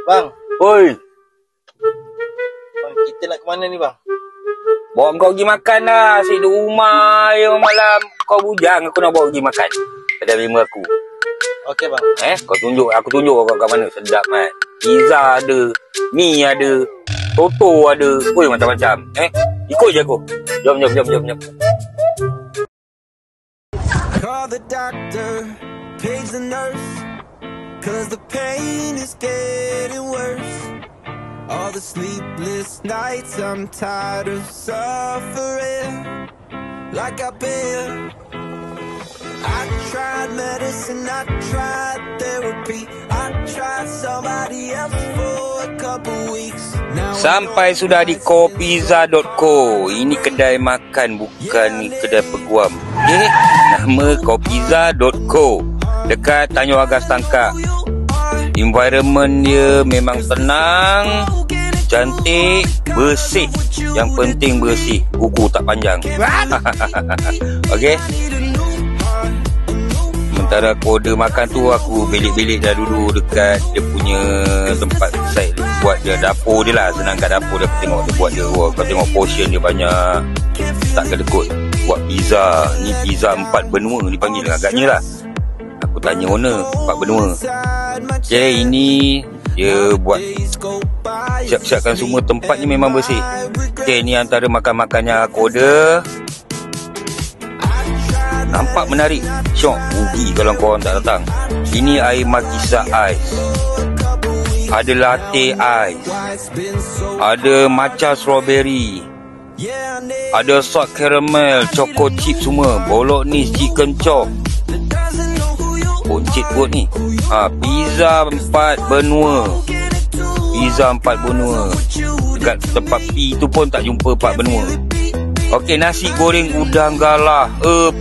Bang. Oi. Bang, kita nak ke mana ni bang? Bawa kau pergi makan lah. Asyik duduk rumah yang malam. Kau bujang aku nak bawa pergi makan. Kedai member aku. Okey bang. Kau tunjuk, aku tunjuk kau kat mana. Sedap kan. Pizza ada, mi ada, Toto ada. Oi, macam-macam. Ikut je aku. Jom. Call the doctor, page the nurse, 'cause the pain is getting worse. All the sleepless nights, I'm tired of suffering like I've been. I tried medicine, I tried therapy, I tried somebody else for a couple weeks. Sampai sudah di Kopizza.co. Ini kedai makan, bukan ni kedai peguam. Nama Kopizza.co. Dekat Tanjung Agas Tangkak. Environment dia memang tenang, cantik, bersih. Yang penting bersih. Kuku tak panjang. Okey. Sementara kode makan tu, aku belik-belik dah dulu dekat dia punya tempat site buat dia, dapur dia lah. Senang kat dapur dia, tengok dia buat dia. Kau tengok portion dia banyak, tak kedekut. Buat pizza. Ni pizza 4 benua dipanggil agaknya lah. Aku tanya owner 4 benua. Okay, ini dia buat siap-siapkan semua. Tempatnya memang bersih. Okay, ni antara makan-makannya kode. Nampak menarik. Syok, rugi kalau korang tak datang. Ini air Makisa Ice, ada latte ice, ada matcha strawberry, ada salt caramel, choco chip semua, bolognese chicken chop. Poncit kot ni. Pizza 4 benua. Pizza 4 benua. Dekat tempat P tu pun tak jumpa 4 benua. Okey, nasi goreng udang galah.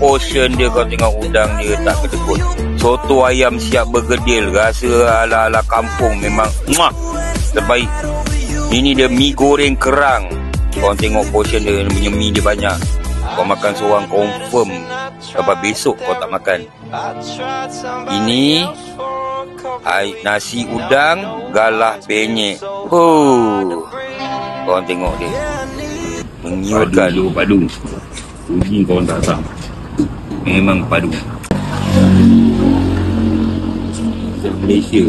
Portion dia, kau tengok udang dia tak kedekut. Soto ayam siap bergedil, rasa ala-ala kampung, memang terbaik. Ini dia mi goreng kerang. Kau tengok portion dia, punya mi dia banyak. Kau makan seorang confirm sampai besok kau tak makan. Ini nasi udang galah penyek. Kau tengok dia, mengiurkan. Padu. Uji kau tak tahu. Memang padu. Malaysia.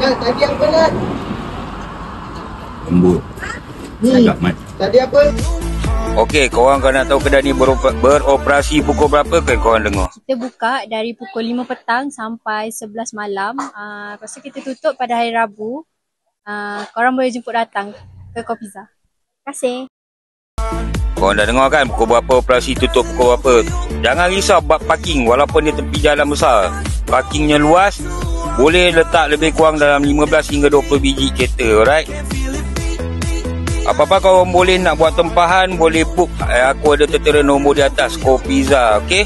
Tadi apa nak? Lembut. Agak mat. Tadi apa? Okey, korang kalau nak tahu kedai ni beroperasi pukul berapa ke korang dengar? Kita buka dari pukul 5 petang sampai 11 malam. Lepas tu kita tutup pada hari Rabu. Korang boleh jemput datang ke Kopizza. Terima kasih. Korang dah dengar kan pukul berapa operasi, tutup pukul berapa. Jangan risau bab parking, walaupun dia tepi jalan besar. Parkingnya luas, boleh letak lebih kurang dalam 15 hingga 20 biji kereta, alright? Apa-apa korang boleh nak buat tempahan, boleh book. Aku ada tertera nombor di atas Kopizza, okey?